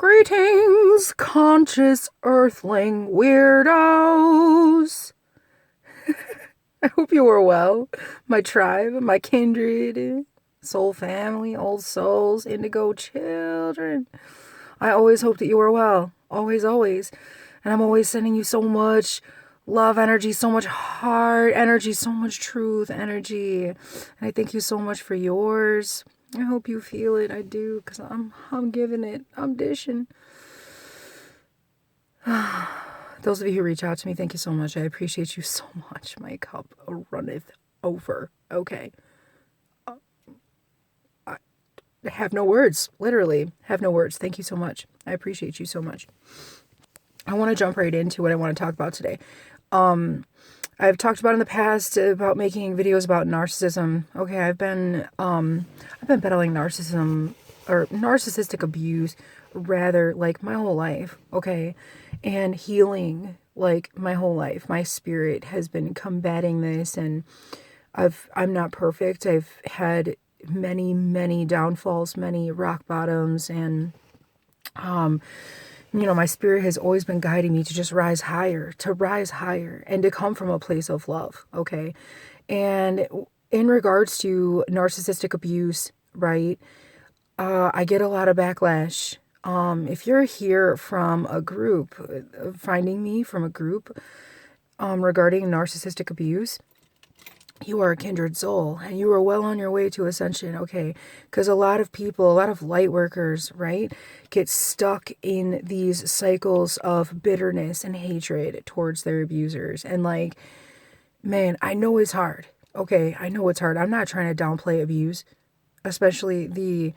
Greetings, conscious earthling weirdos. I hope you are well, my tribe, my kindred, soul family, old souls, indigo children. I always hope that you are well. Always, always. And I'm always sending you so much love energy, so much heart energy, so much truth energy. And I thank you so much for yours. I hope you feel it. I do, because I'm giving it. I'm dishing. Those of you who reach out to me, thank you so much. I appreciate you so much. My cup runneth over. Okay. I have no words. Literally have no words. Thank you so much. I appreciate you so much. I want to jump right into what I want to talk about today. I've talked about in the past about making videos about narcissism. Okay, I've been battling narcissism or narcissistic abuse rather like my whole life. Okay, and healing like my whole life. My spirit has been combating this, and I'm not perfect. I've had many downfalls, many rock bottoms, and my spirit has always been guiding me to just rise higher, and to come from a place of love, okay? And in regards to narcissistic abuse, right, I get a lot of backlash. If you're here from a group, finding me from a group regarding narcissistic abuse, you are a kindred soul, and you are well on your way to ascension, okay? Because a lot of people, a lot of light workers, right, get stuck in these cycles of bitterness and hatred towards their abusers. And like, man, I know it's hard, okay? I know it's hard. I'm not trying to downplay abuse, especially the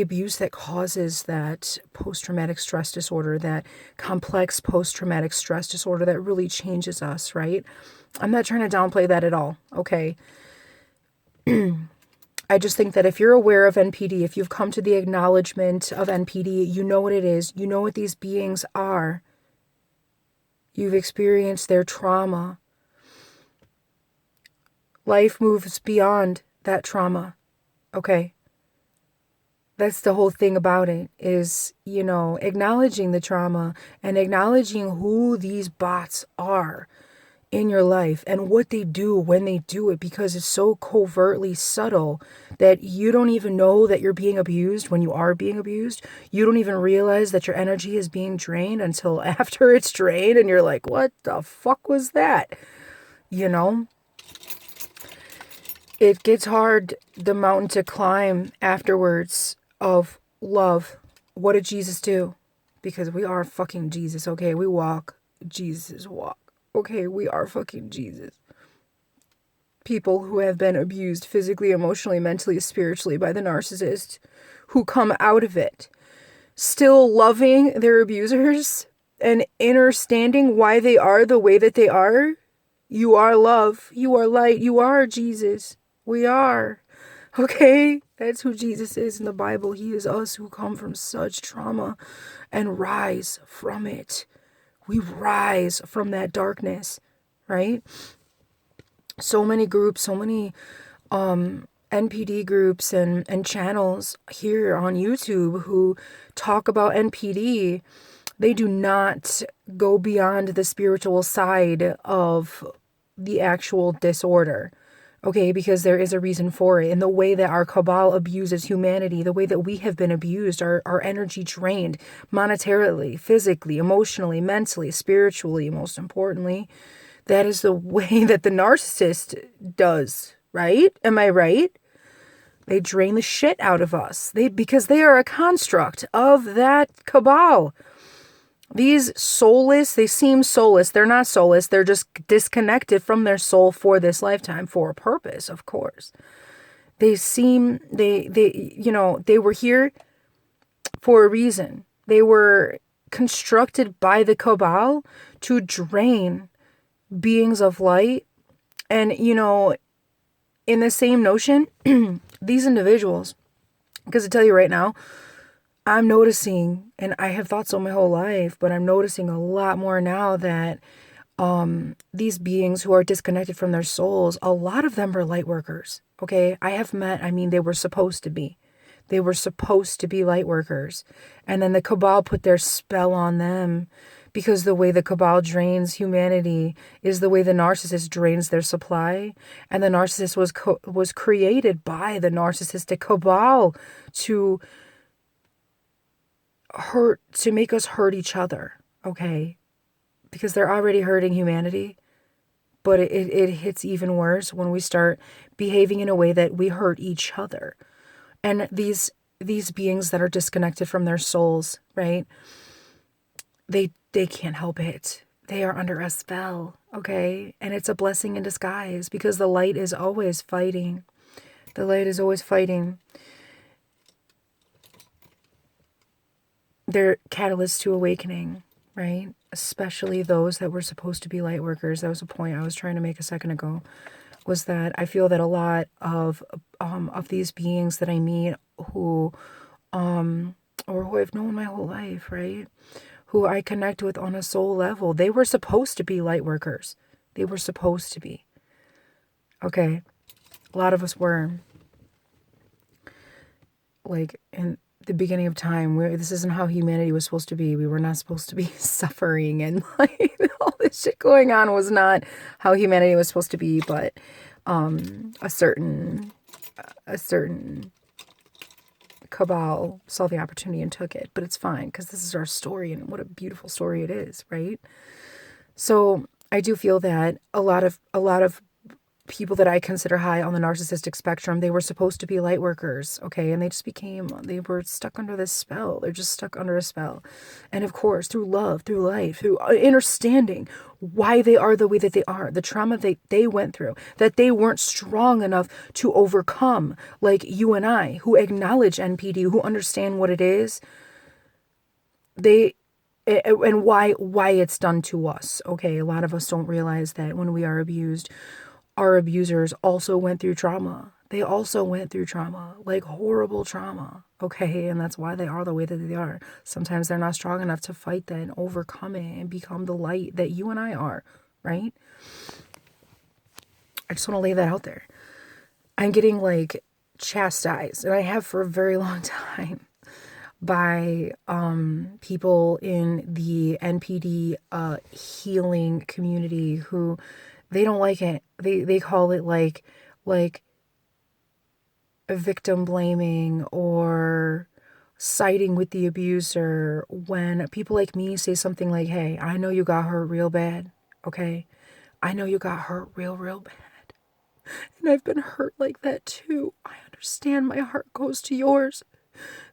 abuse that causes that post-traumatic stress disorder, that complex post-traumatic stress disorder that really changes us, right? I'm not trying to downplay that at all, okay? I just think that if you're aware of NPD, if you've come to the acknowledgement of NPD, you know what it is, you know what these beings are. You've experienced their trauma. Life moves beyond that trauma, okay? That's the whole thing about it is, acknowledging the trauma and acknowledging who these bots are in your life and what they do when they do it, because it's so covertly subtle that you don't even know that you're being abused when you are being abused. You don't even realize that your energy is being drained until after it's drained and you're like, what the fuck was that? It gets hard, the mountain to climb afterwards of love. What did Jesus do? Because we are fucking Jesus, okay? We walk Jesus walk. Okay, we are fucking Jesus. People who have been abused physically, emotionally, mentally, spiritually by the narcissist, who come out of it still loving their abusers and understanding why they are the way that they are. You are love. You are light. You are Jesus. We are. Okay? That's who Jesus is in the Bible. He is us who come from such trauma and rise from it. We rise from that darkness, right? So many groups, so many NPD groups and channels here on YouTube who talk about NPD, they do not go beyond the spiritual side of the actual disorder. Okay, because there is a reason for it. And the way that our cabal abuses humanity, the way that we have been abused, our energy drained monetarily, physically, emotionally, mentally, spiritually, most importantly, that is the way that the narcissist does, right? Am I right? They drain the shit out of us. Because they are a construct of that cabal. These soulless, they seem soulless. They're not soulless. They're just disconnected from their soul for this lifetime, for a purpose, of course. They were here for a reason. They were constructed by the cabal to drain beings of light. And, in the same notion, these individuals, because I tell you right now, I'm noticing, and I have thought so my whole life, but I'm noticing a lot more now that these beings who are disconnected from their souls, a lot of them are light workers. Okay. They were supposed to be. They were supposed to be light workers. And then the cabal put their spell on them, because the way the cabal drains humanity is the way the narcissist drains their supply. And the narcissist was created by the narcissistic cabal to make us hurt each other. Okay. Because they're already hurting humanity. But it hits even worse when we start behaving in a way that we hurt each other. And these beings that are disconnected from their souls, right? They can't help it. They are under a spell, okay? And it's a blessing in disguise, because the light is always fighting. The light is always fighting. They're catalysts to awakening, right? Especially those that were supposed to be light workers. That was a point I was trying to make a second ago, was that I feel that a lot of these beings that I meet who I've known my whole life, right? Who I connect with on a soul level, they were supposed to be light workers. They were supposed to be. Okay. A lot of us were. Like, in the beginning of time, this isn't how humanity was supposed to be. We were not supposed to be suffering, and like all this shit going on was not how humanity was supposed to be. But a certain cabal saw the opportunity and took it. But it's fine, because this is our story, and what a beautiful story it is, right? So I do feel that a lot of people that I consider high on the narcissistic spectrum, they were supposed to be light workers, okay? And they were stuck under this spell. They're just stuck under a spell. And of course, through love, through life, through understanding why they are the way that they are, the trauma they went through, that they weren't strong enough to overcome, like you and I, who acknowledge NPD, who understand what it is, and why it's done to us, okay? A lot of us don't realize that when we are abused, our abusers also went through trauma. They also went through trauma, like horrible trauma, okay? And that's why they are the way that they are. Sometimes they're not strong enough to fight that and overcome it and become the light that you and I are, right? I just want to lay that out there. I'm getting like chastised, and I have for a very long time, by people in the NPD healing community who they don't like it. They call it like a victim blaming or siding with the abuser, when people like me say something like, hey, I know you got hurt real bad, okay? I know you got hurt real bad. And I've been hurt like that too. I understand, my heart goes to yours.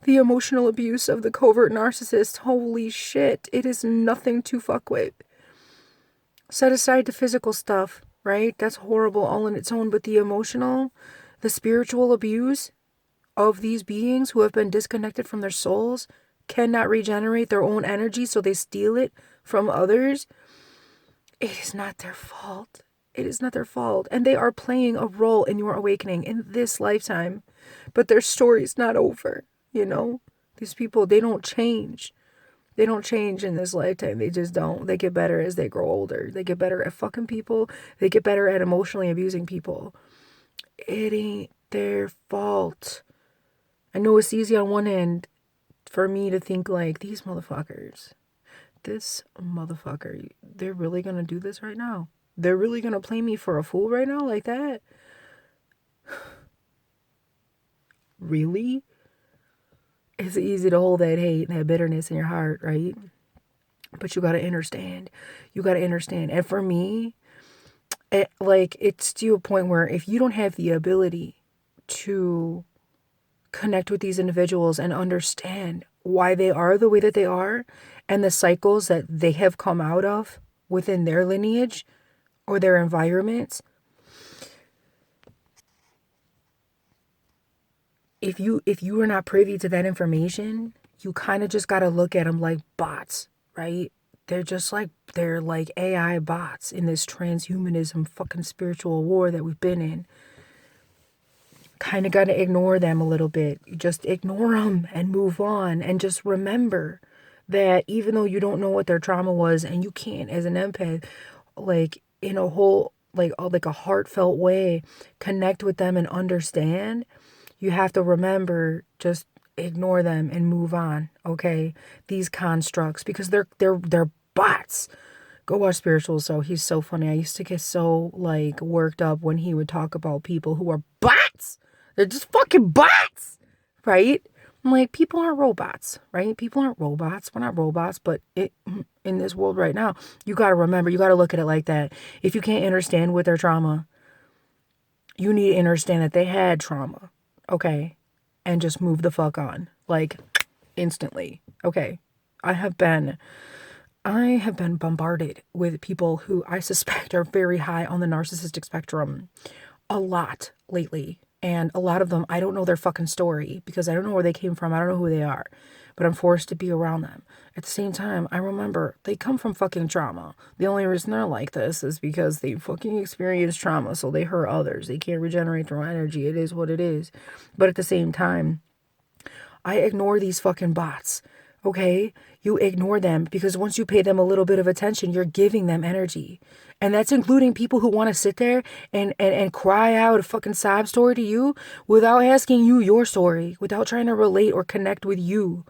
The emotional abuse of the covert narcissist, holy shit, it is nothing to fuck with. Set aside the physical stuff, right? That's horrible all in its own. But the emotional, the spiritual abuse of these beings who have been disconnected from their souls, cannot regenerate their own energy, so they steal it from others. It is not their fault. It is not their fault. And they are playing a role in your awakening in this lifetime. But their story's not over, you know? These people, they don't change. They don't change in this lifetime. They just don't. They get better as they grow older. They get better at fucking people. They get better at emotionally abusing people. It ain't their fault. I know it's easy on one end for me to think like, these motherfuckers, this motherfucker, they're really going to do this right now? They're really going to play me for a fool right now like that? Really? It's easy to hold that hate and that bitterness in your heart, right? But you got to understand. You got to understand. And for me, it's to a point where if you don't have the ability to connect with these individuals and understand why they are the way that they are and the cycles that they have come out of within their lineage or their environments, if you are not privy to that information, you kind of just got to look at them like bots, right? They're like AI bots in this transhumanism fucking spiritual war that we've been in. Kind of got to ignore them a little bit. You just ignore them and move on, and just remember that even though you don't know what their trauma was, and you can't as an empath, like in a whole, like a heartfelt way, connect with them and understand, you have to remember, just ignore them and move on, okay? These constructs, because they're bots. Go watch Spiritual Soul. He's so funny. I used to get so like worked up when he would talk about people who are bots. They're just fucking bots, right? I'm like, people aren't robots, right? People aren't robots. We're not robots, but in this world right now, you got to remember, you got to look at it like that. If you can't understand with their trauma, you need to understand that they had trauma, okay? And just move the fuck on, like instantly, okay? I have been bombarded with people who I suspect are very high on the narcissistic spectrum a lot lately. And a lot of them, I don't know their fucking story because I don't know where they came from. I don't know who they are, but I'm forced to be around them. At the same time, I remember they come from fucking trauma. The only reason they're like this is because they fucking experienced trauma. So they hurt others. They can't regenerate their own energy. It is what it is. But at the same time, I ignore these fucking bots. Okay? You ignore them because once you pay them a little bit of attention, you're giving them energy. And that's including people who want to sit there and cry out a fucking sob story to you without asking you your story, without trying to relate or connect with you.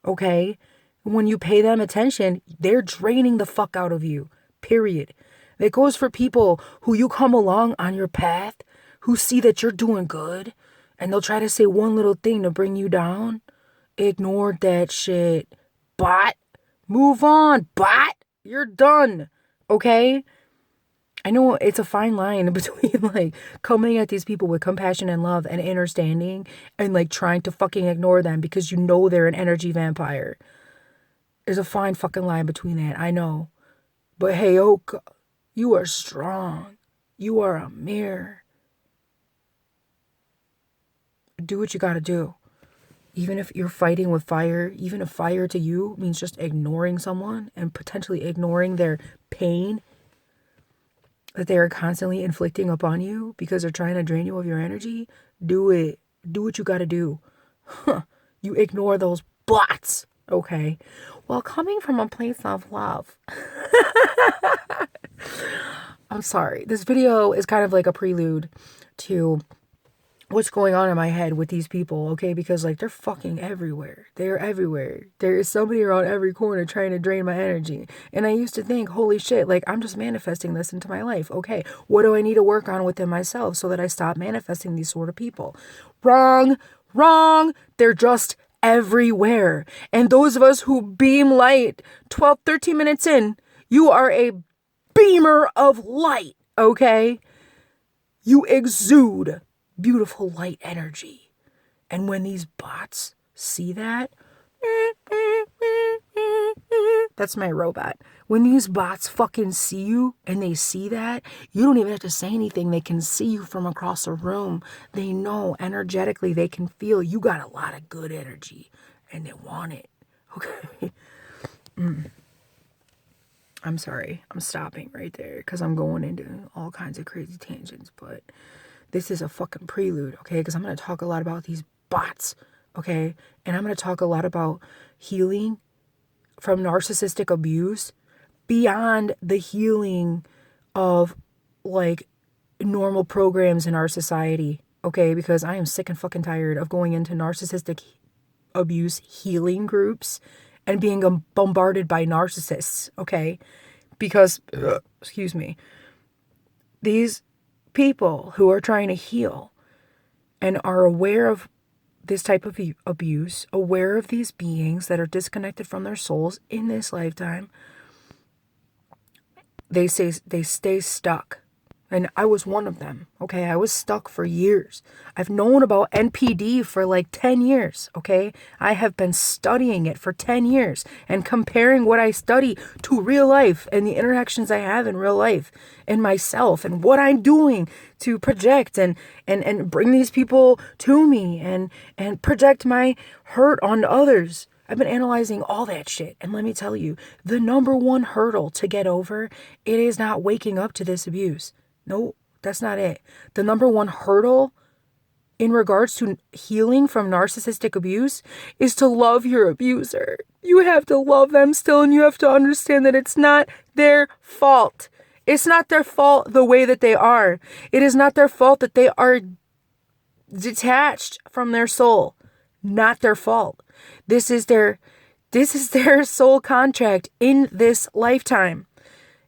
Okay? When you pay them attention, they're draining the fuck out of you. Period. That goes for people who you come along on your path, who see that you're doing good, and they'll try to say one little thing to bring you down. Ignore that shit. Bot. Move on, bot. You're done. Okay? I know it's a fine line between like coming at these people with compassion and love and understanding and like trying to fucking ignore them because you know they're an energy vampire. There's a fine fucking line between that. I know. But hey, Oka, you are strong. You are a mirror. Do what you gotta do. Even if you're fighting with fire, even if fire to you means just ignoring someone and potentially ignoring their pain that they are constantly inflicting upon you because they're trying to drain you of your energy, do it. Do what you gotta do. You ignore those bots, okay? Well, coming from a place of love. I'm sorry. This video is kind of like a prelude to what's going on in my head with these people, okay? Because like they're fucking everywhere. They're everywhere. There is somebody around every corner trying to drain my energy. And I used to think, holy shit, like I'm just manifesting this into my life. Okay, what do I need to work on within myself so that I stop manifesting these sort of people? Wrong. They're just everywhere. And those of us who beam light 12, 13 minutes in, you are a beamer of light, okay? You exude beautiful light energy. And when these bots see that, that's my robot. When these bots fucking see you and they see that, you don't even have to say anything. They can see you from across the room. They know energetically, they can feel you got a lot of good energy and they want it. Okay. I'm sorry. I'm stopping right there because I'm going into all kinds of crazy tangents, but this is a fucking prelude, okay? Because I'm going to talk a lot about these bots, okay? And I'm going to talk a lot about healing from narcissistic abuse beyond the healing of, like, normal programs in our society, okay? Because I am sick and fucking tired of going into narcissistic abuse healing groups and being bombarded by narcissists, okay? Because, excuse me, these people who are trying to heal and are aware of this type of abuse, aware of these beings that are disconnected from their souls in this lifetime, they stay stuck. And I was one of them, okay? I was stuck for years. I've known about NPD for like 10 years, okay? I have been studying it for 10 years and comparing what I study to real life and the interactions I have in real life and myself and what I'm doing to project and bring these people to me and project my hurt on others. I've been analyzing all that shit. And let me tell you, the number one hurdle to get over, it is not waking up to this abuse. No, that's not it. The number one hurdle in regards to healing from narcissistic abuse is to love your abuser. You have to love them still, and you have to understand that it's not their fault. It's not their fault the way that they are. It is not their fault that they are detached from their soul. Not their fault. This is their soul contract in this lifetime,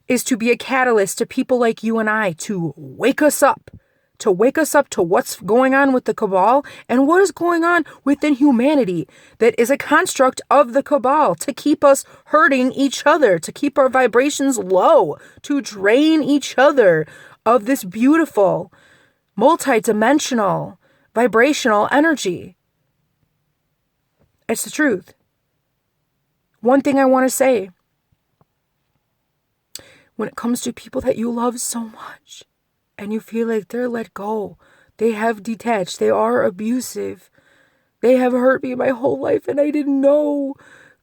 is to be a catalyst to people like you and I, to wake us up to what's going on with the cabal and what is going on within humanity that is a construct of the cabal to keep us hurting each other, to keep our vibrations low, to drain each other of this beautiful, multi-dimensional, vibrational energy. It's the truth. One thing I want to say, when it comes to people that you love so much, and you feel like they're let go, they have detached, they are abusive, they have hurt me my whole life and I didn't know.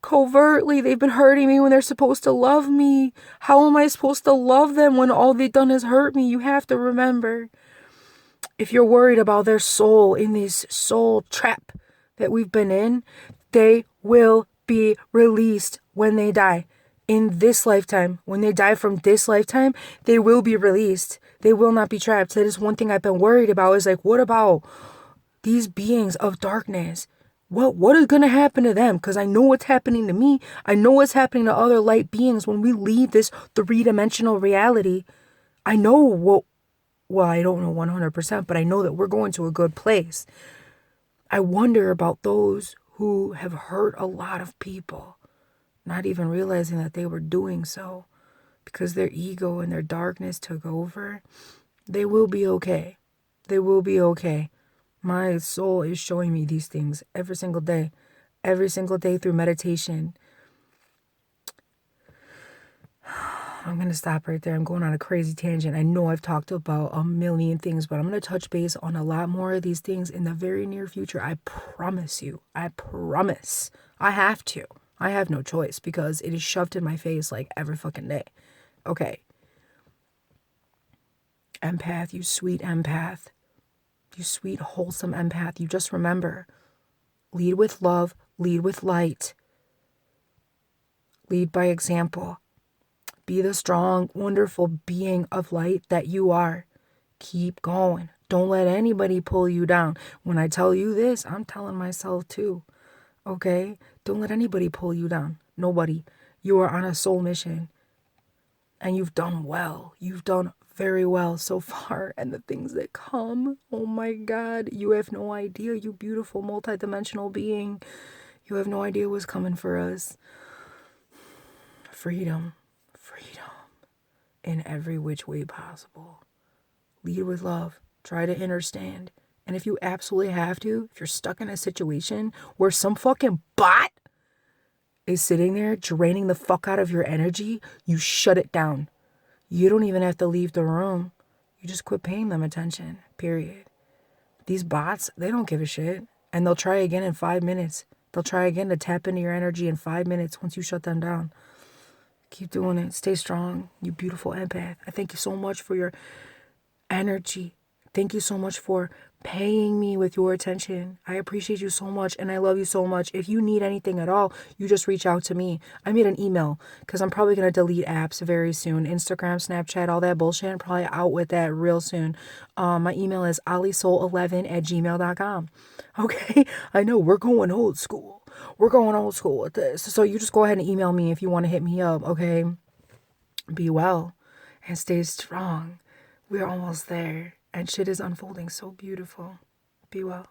Covertly, they've been hurting me when they're supposed to love me. How am I supposed to love them when all they've done is hurt me? You have to remember, if you're worried about their soul in this soul trap that we've been in, they will be released when they die. In this lifetime, when they die from this lifetime, they will be released. They will not be trapped. That is one thing I've been worried about, is like, what about these beings of darkness? What is going to happen to them? Because I know what's happening to me. I know what's happening to other light beings when we leave this three-dimensional reality. I know well, I don't know 100%, but I know that we're going to a good place. I wonder about those who have hurt a lot of people, not even realizing that they were doing so because their ego and their darkness took over. They will be okay. They will be okay. My soul is showing me these things every single day through meditation. I'm going to stop right there. I'm going on a crazy tangent. I know I've talked about a million things, but I'm going to touch base on a lot more of these things in the very near future. I promise you. I promise. I have to. I have no choice because it is shoved in my face like every fucking day. Okay. Empath, you sweet empath. You sweet, wholesome empath. You just remember, lead with love, lead with light. Lead by example. Be the strong, wonderful being of light that you are. Keep going. Don't let anybody pull you down. When I tell you this, I'm telling myself too. Okay? Don't let anybody pull you down. Nobody. You are on a soul mission. And you've done well. You've done very well so far. And the things that come, oh my God, you have no idea, you beautiful multidimensional being. You have no idea what's coming for us. Freedom. Freedom. In every which way possible. Lead with love. Try to understand. And if you absolutely have to, if you're stuck in a situation where some fucking bot is sitting there draining the fuck out of your energy, you shut it down. You don't even have to leave the room. You just quit paying them attention, period. These bots, they don't give a shit. And they'll try again in 5 minutes. They'll try again to tap into your energy in 5 minutes once you shut them down. Keep doing it. Stay strong, you beautiful empath. I thank you so much for your energy. Thank you so much for paying me with your attention. I appreciate you so much and I love you so much. If you need anything at all, you just reach out to me. I made an email because I'm probably going to delete apps very soon. Instagram, Snapchat, all that bullshit. I'm probably out with that real soon. My email is alisoul11@gmail.com. Okay? I know we're going old school. We're going old school with this. So you just go ahead and email me if you want to hit me up. Okay? Be well and stay strong. We're almost there. And shit is unfolding so beautiful. Be well.